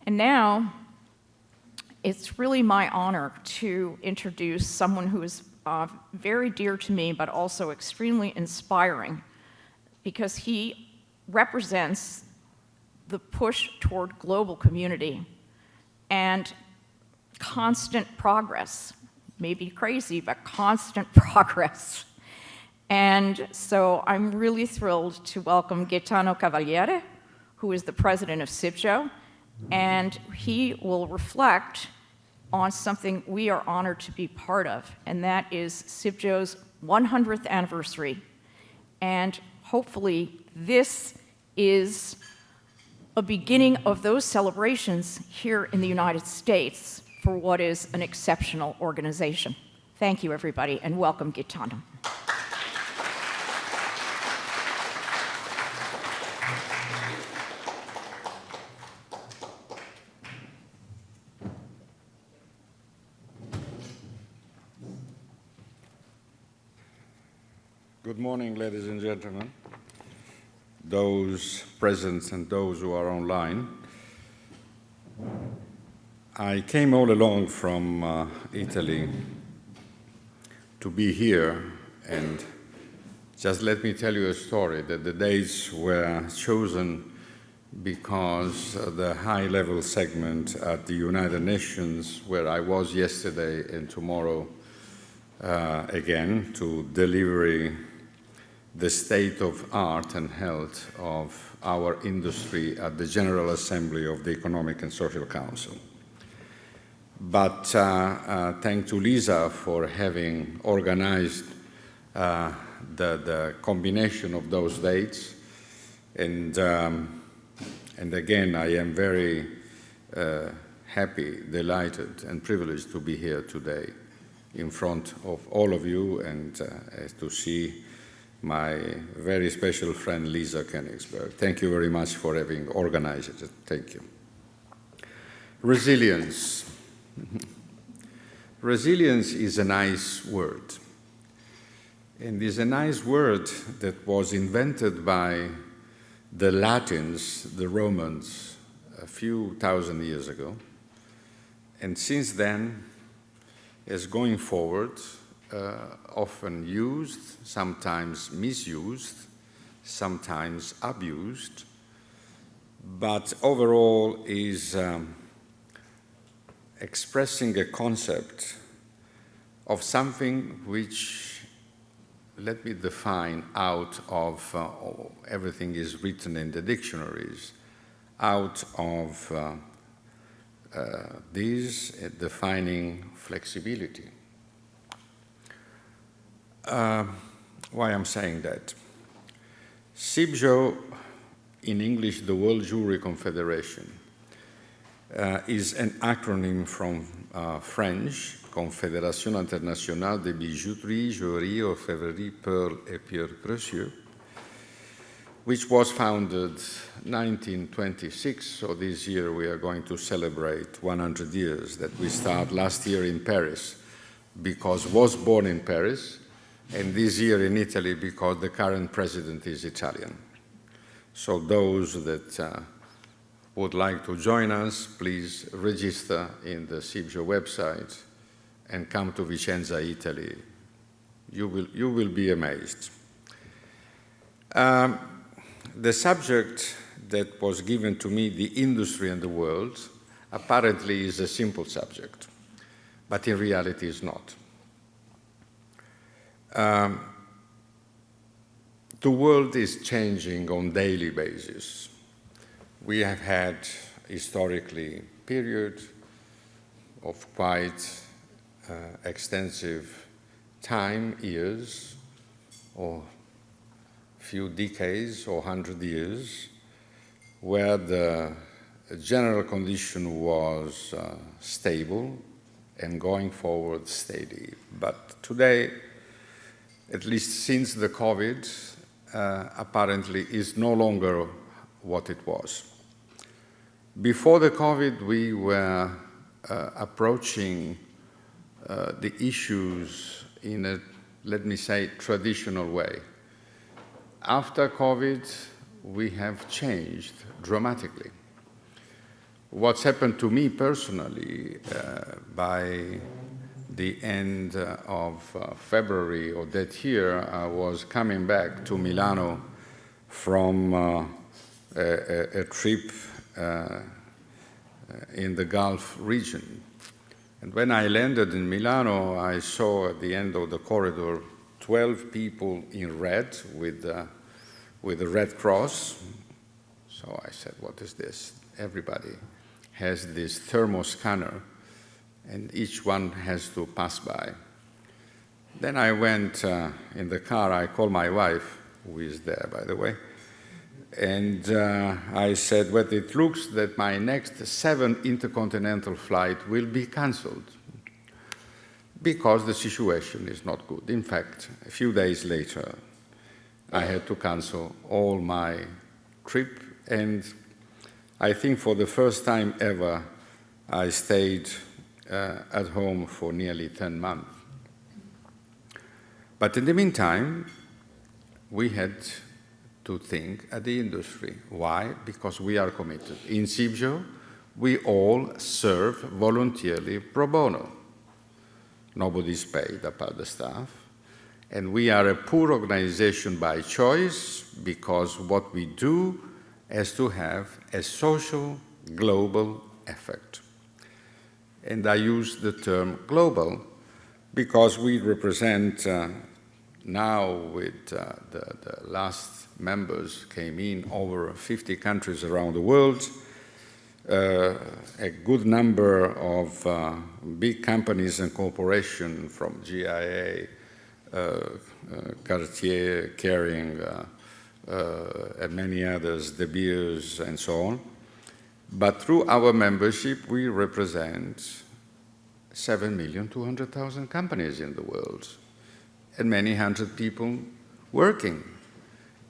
And now, it's really my honor to introduce someone who is very dear to me, but also extremely inspiring, because he represents the push toward global community and constant progress. Maybe crazy, but constant progress. And so I'm really thrilled to welcome Gaetano Cavalieri, who is the president of CIBJO, and he will reflect on something we are honored to be part of, and that is CIBJO's 100th anniversary. And hopefully this is a beginning of those celebrations here in the United States for what is an exceptional organization. Thank you, everybody, and welcome, Gaetano. Good morning, ladies and gentlemen, those present and those who are online. I came all along from Italy to be here, and just let me tell you a story that the dates were chosen because the high-level segment at the United Nations, where I was yesterday and tomorrow again, to deliver the state of art and health of our industry at the General Assembly of the Economic and Social Council. But thanks to Lisa for having organized the combination of those dates. And again, I am very happy, delighted, and privileged to be here today in front of all of you and to see my very special friend Lisa Königsberg. Thank you very much for having organized it. Thank you. Resilience. Resilience is a nice word. And is a nice word that was invented by the Latins, the Romans, a few thousand years ago. And since then, is going forward, often used, sometimes misused, sometimes abused, but overall is expressing a concept of something which, let me define out of, everything is written in the dictionaries, out of this defining flexibility. Why I'm saying that? CIBJO, in English, the World Jury Confederation, is an acronym from French, Confédération Internationale de Bijouterie, Joaillerie, Orfèvrerie, Pearl et Pierres Précieux, which was founded 1926, so this year we are going to celebrate 100 years that we start last year in Paris, because was born in Paris, and this year in Italy because the current president is Italian. So those that would like to join us, please register in the CIBJO website and come to Vicenza, Italy. You will be amazed. The subject that was given to me, the industry and the world, apparently is a simple subject, but in reality is not. The world is changing on a daily basis. We have had historically period of quite extensive time, years, or few decades or 100 years, where the general condition was stable and going forward steady. But today, at least since the COVID, apparently is no longer what it was. Before the COVID, we were approaching the issues in a, let me say, traditional way. After COVID, we have changed dramatically. what's happened to me personally by the end of February of that year, I was coming back to Milano from a trip in the Gulf region. And when I landed in Milano, I saw at the end of the corridor 12 people in red with a red cross. So I said, what is this? Everybody has this thermal scanner, and each one has to pass by. Then I went in the car, I called my wife, who is there, by the way, and I said, well, it looks that my next 7 intercontinental flight will be cancelled because the situation is not good. In fact, a few days later, I had to cancel all my trip, and I think for the first time ever, I stayed at home for nearly 10 months. But in the meantime, we had to think at the industry. Why? Because we are committed. In CIBJO, we all serve voluntarily pro bono. Nobody's paid apart the staff. And we are a poor organization by choice because what we do has to have a social global effect. And I use the term global because we represent now with the last members came in over 50 countries around the world, a good number of big companies and corporations from GIA, Cartier, Kering, and many others, De Beers, and so on. But through our membership, we represent 7,200,000 companies in the world and many hundred people working.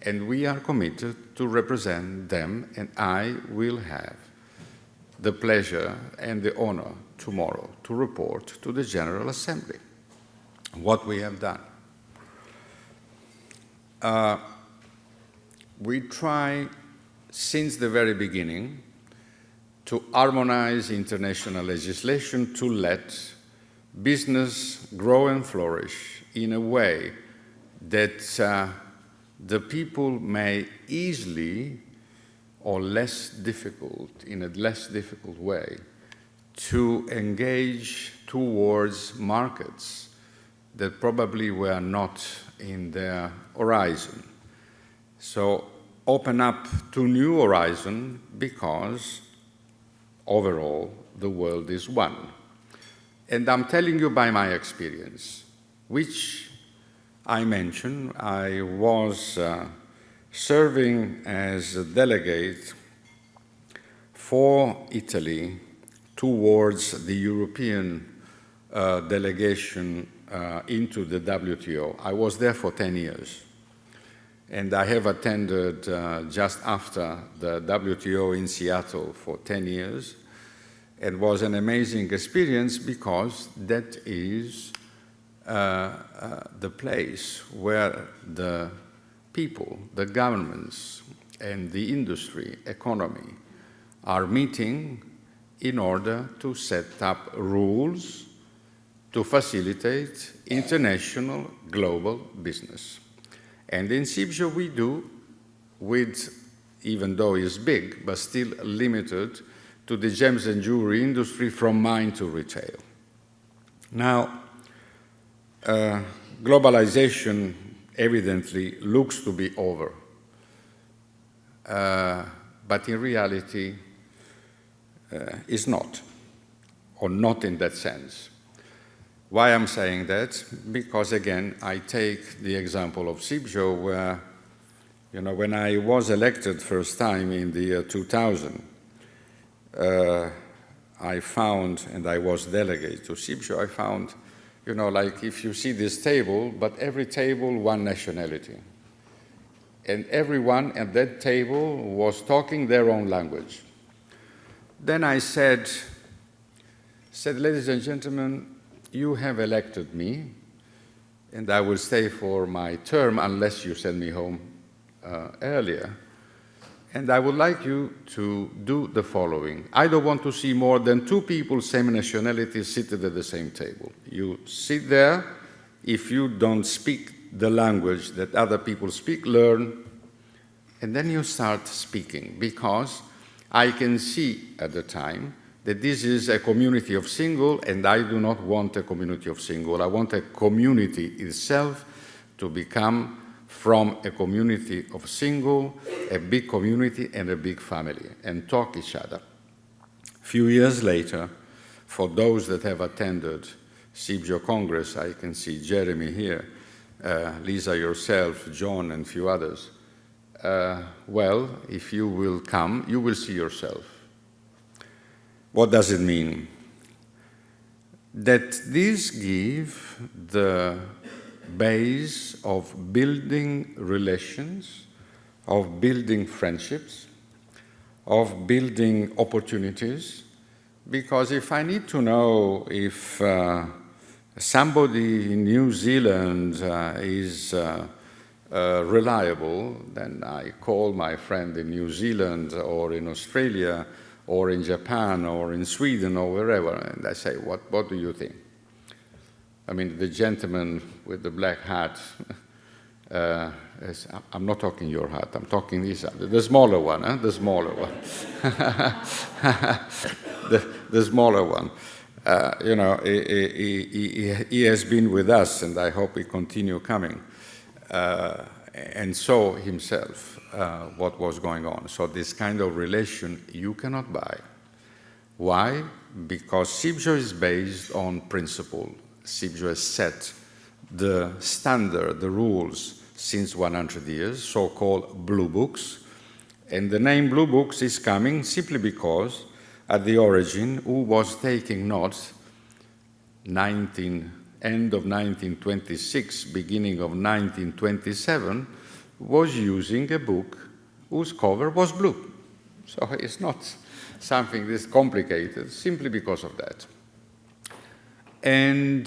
And we are committed to represent them, and I will have the pleasure and the honor tomorrow to report to the General Assembly what we have done. We try, since the very beginning, to harmonize international legislation to let business grow and flourish in a way that the people may easily or less difficult, in a less difficult way, to engage towards markets that probably were not in their horizon. So open up to new horizon because overall the world is one. And I'm telling you by my experience, which I mentioned, I was serving as a delegate for Italy towards the European delegation into the WTO. I was there for 10 years. And I have attended just after the WTO in Seattle for 10 years. It was an amazing experience because that is the place where the people, the governments, and the industry, economy are meeting in order to set up rules to facilitate international global business. And in CIBJO we do with, even though it's big, but still limited to the gems and jewelry industry from mine to retail. Now, globalization evidently looks to be over, but in reality is not, or not in that sense. Why I'm saying that? Because again, I take the example of CIBJO where, you know, when I was elected first time in the year 2000, I found, and I was delegate to CIBJO, I found, you know, like if you see this table, but every table, one nationality. And everyone at that table was talking their own language. Then I said, ladies and gentlemen, you have elected me, and I will stay for my term unless you send me home earlier. And I would like you to do the following. I don't want to see more than 2 people, same nationality, seated at the same table. You sit there. If you don't speak the language that other people speak, learn, and then you start speaking, because I can see at the time that this is a community of single, and I do not want a community of single. I want a community itself to become from a community of single, a big community and a big family, and talk each other. A few years later, for those that have attended CIBJO Congress, I can see Jeremy here, Lisa yourself, John, and a few others. Well, if you will come, you will see yourself. What does it mean? That this gives the base of building relations, of building friendships, of building opportunities, because if I need to know if somebody in New Zealand is reliable, then I call my friend in New Zealand or in Australia or in Japan or in Sweden or wherever, and I say, what do you think? I mean, the gentleman with the black hat, I'm not talking your hat, I'm talking this hat, the smaller one, the smaller one. the smaller one. You know, he has been with us, and I hope he continue coming, and saw himself what was going on. So this kind of relation you cannot buy. Why? Because CIBJO is based on principle. CIBJO has set the standard, the rules, since 100 years, so-called Blue Books. And the name Blue Books is coming simply because, at the origin, who was taking notes, end of 1926, beginning of 1927, was using a book whose cover was blue. So it's not something this complicated, simply because of that. And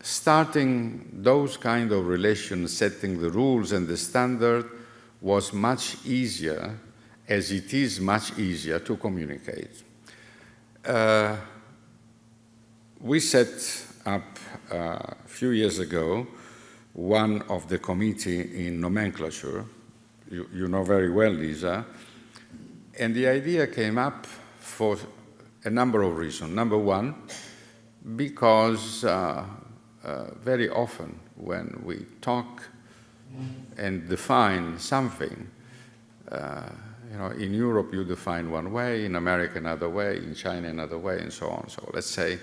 starting those kind of relations, setting the rules and the standard, was much easier, as it is much easier to communicate. We set up a few years ago one of the committee in nomenclature. You know very well, Lisa. And the idea came up for a number of reasons. Number one, because very often when we talk and define something, you know, in Europe you define one way, in America another way, in China another way, and so on. So let's say,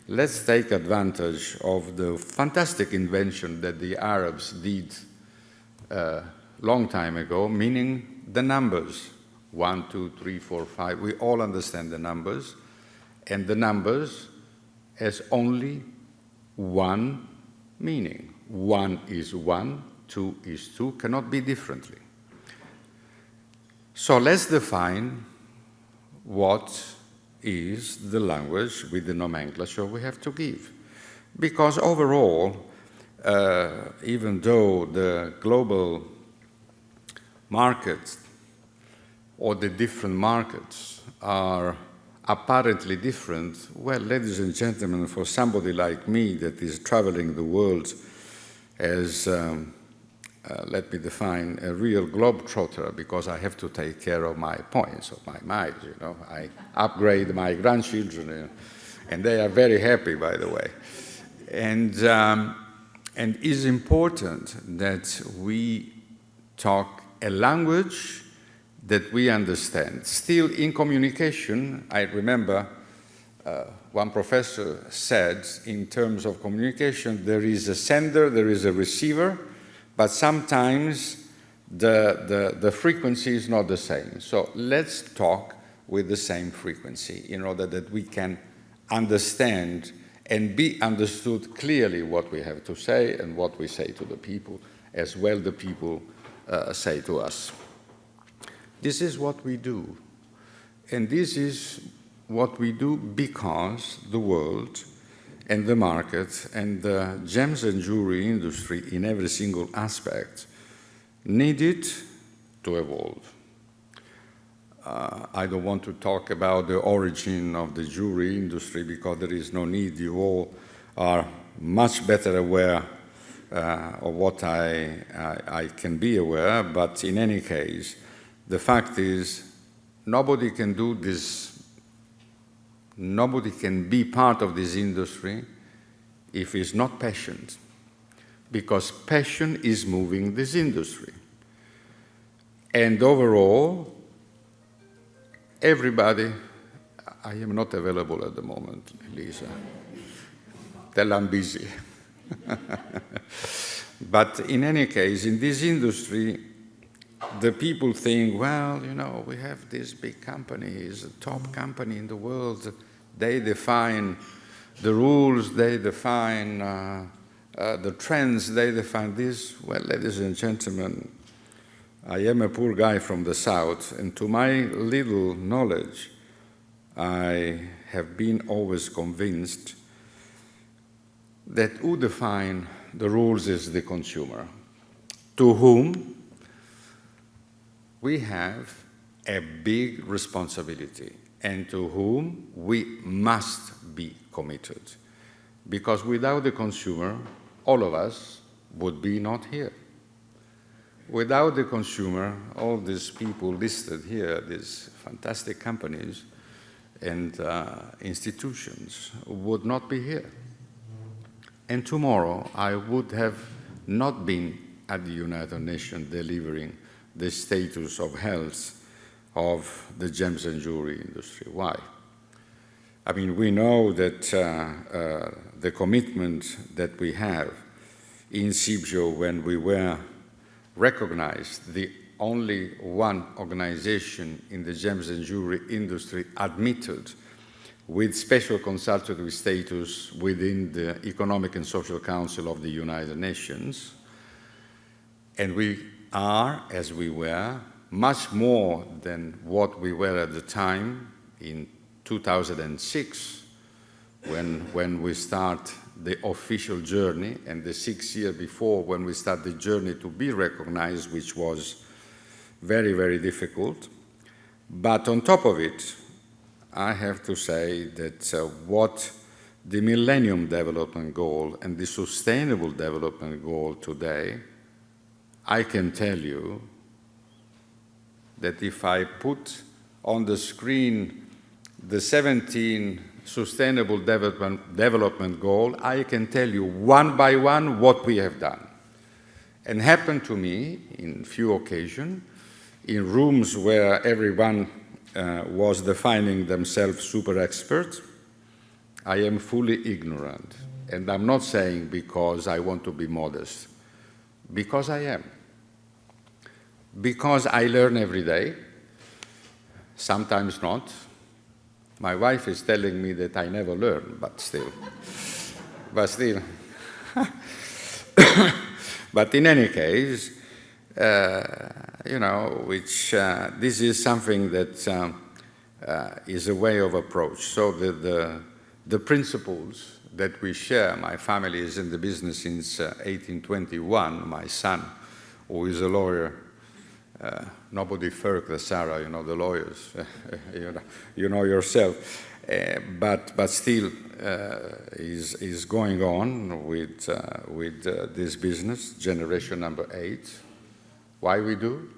let's take advantage of the fantastic invention that the Arabs did a long time ago, meaning the numbers. 1, 2, 3, 4, 5, we all understand the numbers, and the numbers has only one meaning. 1 is 1, 2 is 2, cannot be differently. So let's define what is the language with the nomenclature we have to give. Because overall, even though the global markets or the different markets are apparently different, well, ladies and gentlemen, for somebody like me that is traveling the world as, let me define, a real globetrotter, because I have to take care of my points, of my miles, you know. I upgrade my grandchildren, and they are very happy, by the way. And it's important that we talk a language that we understand. Still, in communication, I remember one professor said, in terms of communication, there is a sender, there is a receiver, but sometimes the frequency is not the same. So let's talk with the same frequency in order that we can understand and be understood clearly what we have to say and what we say to the people, as well the people say to us. This is what we do. And this is what we do because the world and the market and the gems and jewelry industry in every single aspect needed to evolve. I don't want to talk about the origin of the jewelry industry because there is no need. You all are much better aware of what I can be aware, but in any case, the fact is nobody can do this, nobody can be part of this industry if he's not passionate, because passion is moving this industry. And overall, everybody, I am not available at the moment, Lisa. Tell I'm busy. But in any case, in this industry, the people think, well, you know, we have this big company, it's a top company in the world. They define the rules, they define the trends, they define this. Well, ladies and gentlemen, I am a poor guy from the South, and to my little knowledge, I have been always convinced that who define the rules is the consumer, to whom we have a big responsibility and to whom we must be committed. Because without the consumer, all of us would be not here. Without the consumer, all these people listed here, these fantastic companies and institutions would not be here. And tomorrow, I would have not been at the United Nations delivering the status of health of the gems and jewelry industry. Why? I mean, we know that the commitment that we have in CIBJO when we were recognized, the only one organization in the gems and jewelry industry admitted with special consultative status within the Economic and Social Council of the United Nations. And we are, as we were, much more than what we were at the time in 2006, when we start the official journey, and the 6 years before when we start the journey to be recognized, which was very, very difficult. But on top of it, I have to say that what the Millennium Development Goal and the Sustainable Development Goal today, I can tell you that if I put on the screen the 17 Sustainable Development Goal, I can tell you one by one what we have done. And happened to me in few occasions, in rooms where everyone was defining themselves super experts, I am fully ignorant. And I'm not saying because I want to be modest, because I am. Because I learn every day, sometimes not. My wife is telling me that I never learn, but still. But in any case, you know, this is something that is a way of approach. So the principles that we share, my family is in the business since 1821. My son, who is a lawyer, nobody Ferg, the Sarah, you know, the lawyers, you know yourself, but still is going on with this business, generation number 8. Why we do?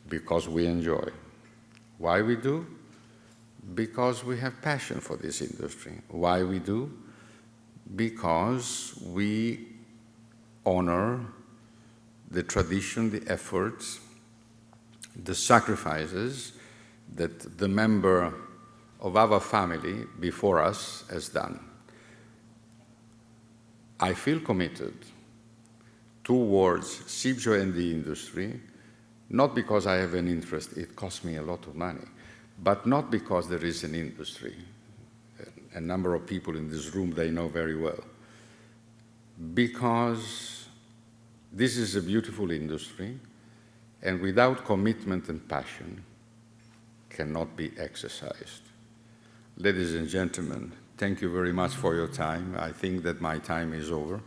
Because we enjoy. Why we do? Because we have passion for this industry. Why we do? Because we honor the tradition, the efforts, the sacrifices that the member of our family before us has done. I feel committed towards CIBJO and the industry, not because I have an interest, it costs me a lot of money, but not because there is an industry. A number of people in this room, they know very well. Because this is a beautiful industry, and without commitment and passion, cannot be exercised. Ladies and gentlemen, thank you very much for your time. I think that my time is over.